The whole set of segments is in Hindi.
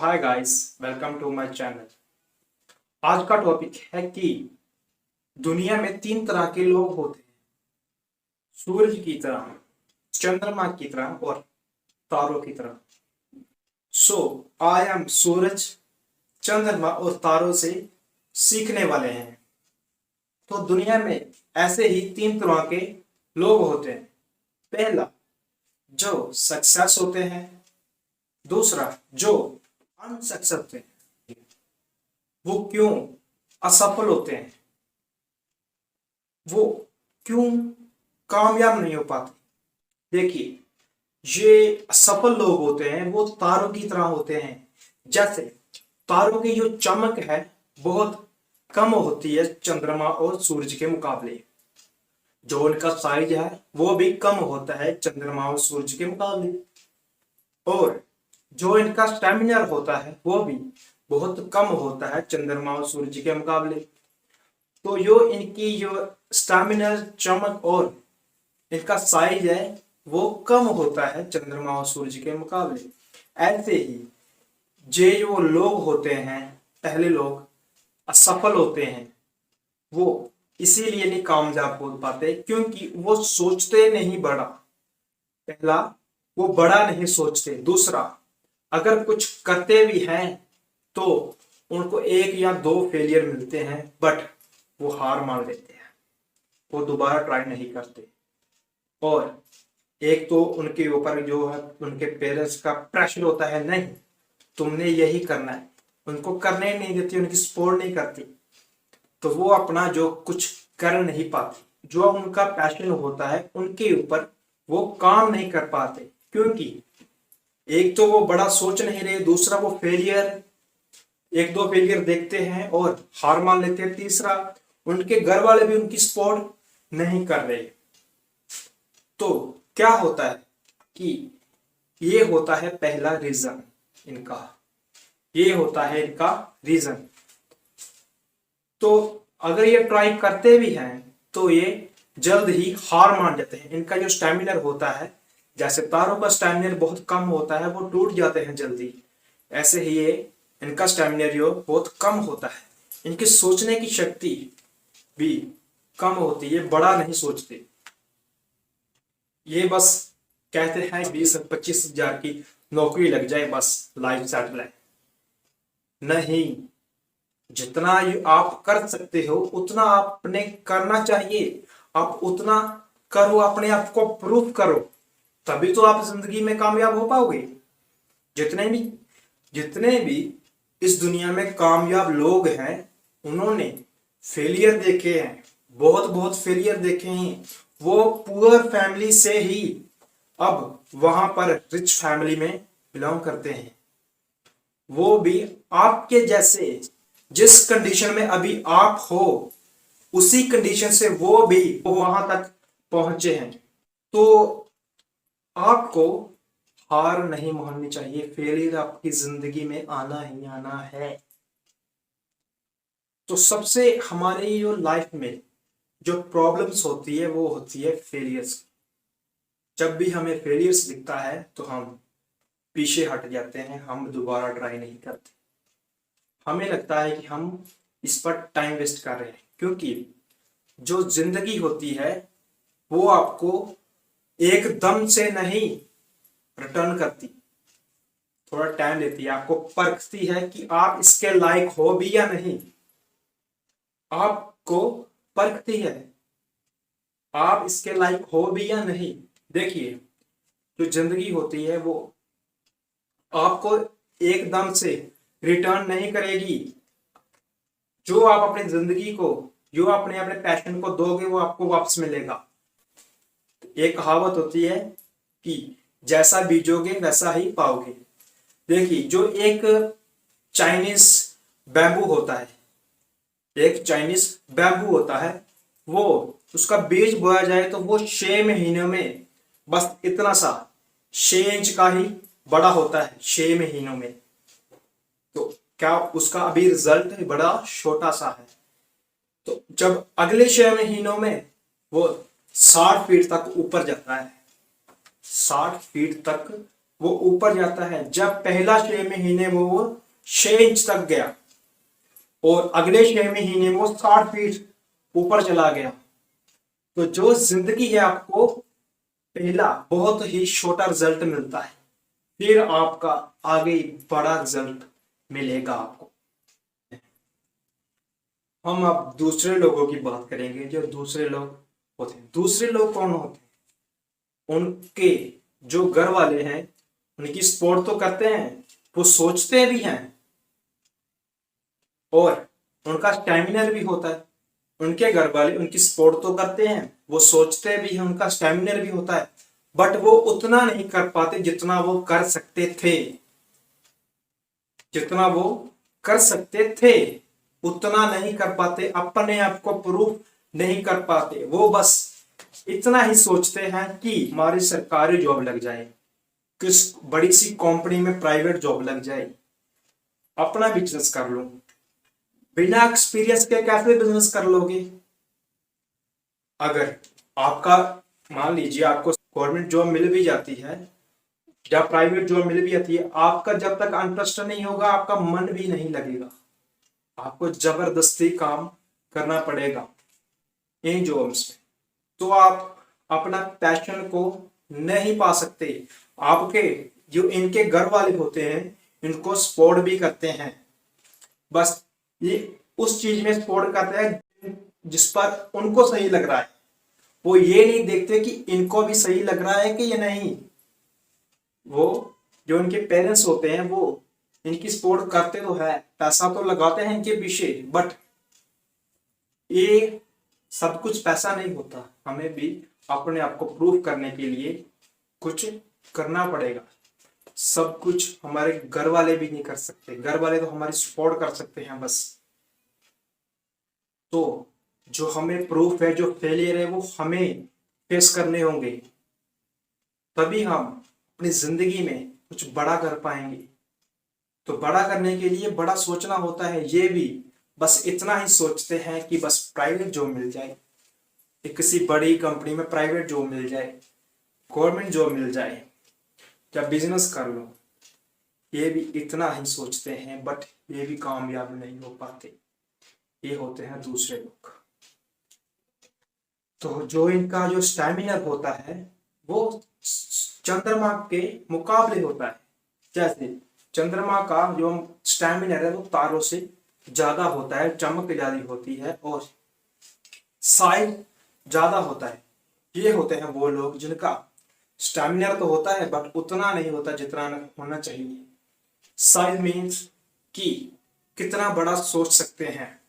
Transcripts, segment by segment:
Hi guys, welcome to my channel. आज का टॉपिक है कि दुनिया में तीन तरह के लोग होते हैं। सूरज की तरह, चंद्रमा की तरह और तारों की तरह। सो आई एम सूरज, चंद्रमा और तारों से सीखने वाले हैं। तो दुनिया में ऐसे ही तीन तरह के लोग होते हैं। पहला, जो सक्सेस होते हैं। दूसरा, जो अनसक्सेस होते हैं। वो क्यों असफल होते हैं, वो क्यों कामयाब नहीं हो पाते। देखिए, ये सफल लोग होते हैं वो तारों की तरह होते हैं। जैसे तारों की जो चमक है बहुत कम होती है चंद्रमा और सूरज के मुकाबले। जो उनका साइज है वो भी कम होता है चंद्रमा और सूरज के मुकाबले। और जो इनका स्टेमिना होता है वो भी बहुत कम होता है चंद्रमा और सूरज के मुकाबले। तो जो इनकी जो स्टेमिना, चमक और इनका साइज है वो कम होता है चंद्रमा और सूरज के मुकाबले। ऐसे ही जो लोग होते हैं, पहले लोग असफल होते हैं, वो इसीलिए नहीं कामयाब हो पाते क्योंकि वो सोचते नहीं बड़ा। पहला, वो बड़ा नहीं सोचते। दूसरा, अगर कुछ करते भी हैं तो उनको एक या दो फेलियर मिलते हैं, बट वो हार मान लेते हैं, वो दोबारा ट्राई नहीं करते। और एक तो उनके ऊपर जो है उनके पेरेंट्स का प्रेशर होता है, नहीं तुमने यही करना है, उनको करने ही नहीं देती, उनकी सपोर्ट नहीं करती, तो वो अपना जो कुछ कर नहीं पाते। जो उनका पैशन होता है उनके ऊपर वो काम नहीं कर पाते क्योंकि एक तो वो बड़ा सोच नहीं रहे, दूसरा वो फेलियर, एक दो फेलियर देखते हैं और हार मान लेते हैं, तीसरा उनके घर वाले भी उनकी सपोर्ट नहीं कर रहे। तो क्या होता है कि ये होता है पहला रीजन इनका, ये होता है इनका रीजन। तो अगर ये ट्राई करते भी हैं तो ये जल्द ही हार मान जाते हैं। इनका जो स्टैमिना होता है, जैसे तारों का स्टैमिना बहुत कम होता है, वो टूट जाते हैं जल्दी, ऐसे ही ये इनका स्टैमिना जो बहुत कम होता है। इनकी सोचने की शक्ति भी कम होती है, बड़ा नहीं सोचते। ये बस कहते हैं 20-25 हजार की नौकरी लग जाए बस लाइफ सेटल है। नहीं, जितना आप कर सकते हो उतना आपने करना चाहिए। आप उतना करो, अपने आप को प्रूफ करो, तभी तो आप जिंदगी में कामयाब हो पाओगे। जितने भी इस दुनिया में कामयाब लोग हैं उन्होंने फेलियर देखे हैं, बहुत बहुत फेलियर देखे हैं। वो पुअर फैमिली से ही अब वहां पर रिच फैमिली में बिलोंग करते हैं। वो भी आपके जैसे, जिस कंडीशन में अभी आप हो उसी कंडीशन से वो भी वहां तक पहुंचे हैं। तो आपको हार नहीं माननी चाहिए, फेलियर आपकी जिंदगी में आना ही आना है। तो सबसे हमारी जो लाइफ में जो प्रॉब्लम्स होती है वो होती है फेलियर्स। जब भी हमें फेलियर्स दिखता है तो हम पीछे हट जाते हैं, हम दोबारा ट्राई नहीं करते। हमें लगता है कि हम इस पर टाइम वेस्ट कर रहे हैं, क्योंकि जो जिंदगी होती है वो आपको एकदम से नहीं रिटर्न करती, थोड़ा टाइम लेती है, आपको परखती है कि आप इसके लायक हो भी या नहीं। आपको परखती है आप इसके लायक हो भी या नहीं। देखिए, जो जिंदगी होती है वो आपको एकदम से रिटर्न नहीं करेगी। जो आप अपनी जिंदगी को, जो अपने अपने पैशन को दोगे वो आपको वापस मिलेगा। एक कहावत होती है कि जैसा बीजोगे वैसा ही पाओगे। देखिए, जो एक चाइनीज बैम्बू होता है, एक चाइनीज बैम्बू होता है, वो उसका बीज बोया जाए तो वो 6 महीनों में बस इतना सा 6 इंच का ही बड़ा होता है, 6 महीनों में। तो क्या उसका अभी रिजल्ट बड़ा छोटा सा है। तो जब अगले 6 महीनों में वो 60 फीट तक ऊपर जाता है, 60 फीट तक वो ऊपर जाता है। जब पहला 6 महीने में वो 6 इंच तक गया और अगले 6 महीने में वो 60 फीट ऊपर चला गया। तो जो जिंदगी है, आपको पहला बहुत ही छोटा रिजल्ट मिलता है, फिर आपका आगे बड़ा रिजल्ट मिलेगा आपको। हम अब दूसरे लोगों की बात करेंगे। जो दूसरे लोग होते हैं, दूसरे लोग कौन होते हैं? उनके जो घर वाले हैं उनकी सपोर्ट तो करते हैं, वो सोचते भी हैं और उनका स्टैमिनर भी होता है। उनके घर वाले उनकी सपोर्ट तो करते हैं, वो सोचते भी हैं, उनका स्टैमिनर भी होता है, बट वो उतना नहीं कर पाते जितना वो कर सकते थे। जितना वो कर सकते थे उतना नहीं कर पाते, अपने आप को प्रूव नहीं कर पाते। वो बस इतना ही सोचते हैं कि हमारी सरकारी जॉब लग जाए, किस बड़ी सी कंपनी में प्राइवेट जॉब लग जाए, अपना बिजनेस कर लो। बिना एक्सपीरियंस के कैसे बिजनेस कर लोगे? अगर आपका, मान लीजिए आपको गवर्नमेंट जॉब मिल भी जाती है या प्राइवेट जॉब मिल भी जाती है, आपका जब तक इंटरेस्ट नहीं होगा आपका मन भी नहीं लगेगा। आपको जबरदस्ती काम करना पड़ेगा इन जॉब्स में, तो आप अपना पैशन को नहीं पा सकते। आपके जो इनके घर वाले होते हैं इनको सपोर्ट भी करते हैं, बस ये उस चीज में सपोर्ट करते हैं जिस पर उनको सही लग रहा है। वो ये नहीं देखते कि इनको भी सही लग रहा है कि ये नहीं। वो जो इनके पेरेंट्स होते हैं वो इनकी सपोर्ट करते तो है, पैसा तो लगाते हैं इनके पीछे, बट ये सब कुछ पैसा नहीं होता। हमें भी अपने आप को प्रूव करने के लिए कुछ करना पड़ेगा। सब कुछ हमारे घर वाले भी नहीं कर सकते, घर वाले तो हमारी सपोर्ट कर सकते हैं बस। तो जो हमें प्रूफ है, जो फेलियर है, वो हमें फेस करने होंगे, तभी हम अपनी जिंदगी में कुछ बड़ा कर पाएंगे। तो बड़ा करने के लिए बड़ा सोचना होता है। ये भी बस इतना ही सोचते हैं कि बस प्राइवेट जॉब मिल जाए, किसी बड़ी कंपनी में प्राइवेट जॉब मिल जाए, गवर्नमेंट जॉब मिल जाए, या बिजनेस कर लो। ये भी इतना ही सोचते हैं, बट ये भी कामयाब नहीं हो पाते। ये होते हैं दूसरे लोग। तो जो इनका जो स्टैमिना होता है वो चंद्रमा के मुकाबले होता है। जैसे चंद्रमा का जो स्टैमिना है वो तारों से ज्यादा होता है, चमक ज्यादा होती है और साइज ज्यादा होता है। ये होते हैं वो लोग जिनका स्टैमिना तो होता है बट उतना नहीं होता जितना होना चाहिए। साइज मीन्स कि कितना बड़ा सोच सकते हैं,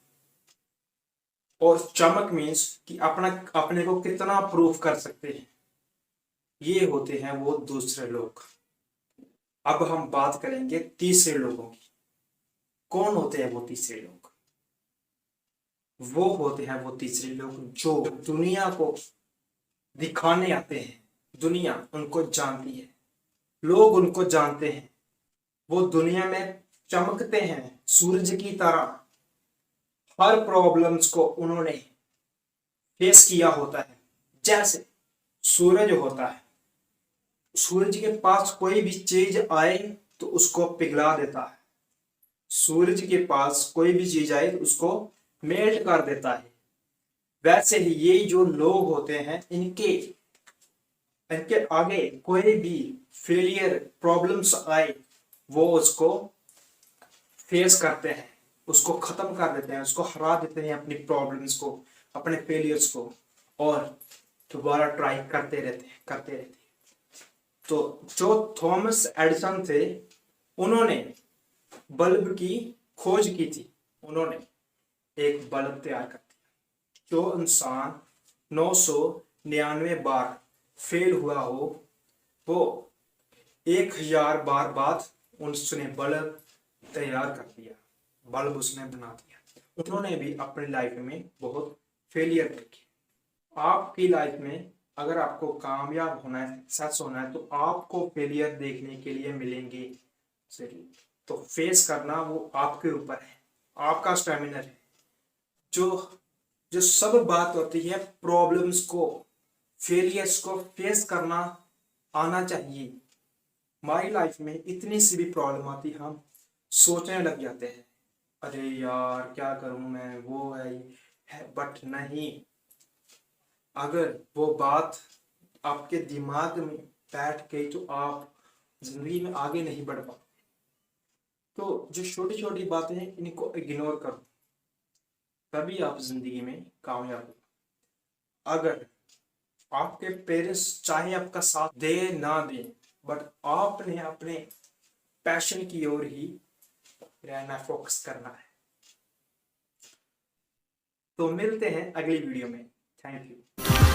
और चमक मीन्स कि अपने को कितना प्रूफ कर सकते हैं। ये होते हैं वो दूसरे लोग। अब हम बात करेंगे तीसरे लोगों की। कौन होते हैं वो तीसरे लोग? वो होते हैं वो तीसरे लोग जो दुनिया को दिखाने आते हैं। दुनिया उनको जानती है, लोग उनको जानते हैं, वो दुनिया में चमकते हैं सूरज की तरह। हर प्रॉब्लम्स को उन्होंने फेस किया होता है। जैसे सूरज होता है, सूरज के पास कोई भी चीज आए तो उसको पिघला देता है। सूरज के पास कोई भी चीज आए तो उसको मेल्ट कर देता है। वैसे ही ये जो लोग होते हैं इनके इनके आगे कोई भी फेलियर प्रॉब्लम्स आए वो उसको फेस करते हैं, उसको खत्म कर देते हैं, उसको हरा देते हैं, अपनी प्रॉब्लम्स को, अपने फेलियर्स को, और दोबारा ट्राई करते रहते हैं। तो जो थॉमस एडिसन थे उन्होंने बल्ब की खोज की थी। उन्होंने एक बल्ब तैयार कर दिया। जो इंसान 999 बार फेल हुआ हो वो 1000 बार बाद उसने बल्ब तैयार कर दिया, बल्ब उसने बना दिया। उन्होंने भी अपनी लाइफ में बहुत फेलियर देखे। आपकी लाइफ में अगर आपको कामयाब होना है, सक्सेस होना है, तो आपको फेलियर देखने के लिए मिलेंगे जरूर। तो फेस करना वो आपके ऊपर है, आपका स्टेमिना है। जो जो सब बात होती है प्रॉब्लम्स को, फेलियर्स को फेस करना आना चाहिए। हमारी लाइफ में इतनी सी भी प्रॉब्लम आती हम सोचने लग जाते हैं, अरे यार क्या करूं मैं, वो है ये है, बट नहीं। अगर वो बात आपके दिमाग में बैठ गई तो आप जिंदगी में आगे नहीं बढ़ पाते। तो जो छोटी छोटी बातें हैं इनको इग्नोर करो, तभी आप जिंदगी में कामयाब हो। अगर आपके पेरेंट्स चाहे आपका साथ दे ना दे, बट आपने अपने पैशन की ओर ही रहना, फोकस करना है। तो मिलते हैं अगली वीडियो में। Thank you.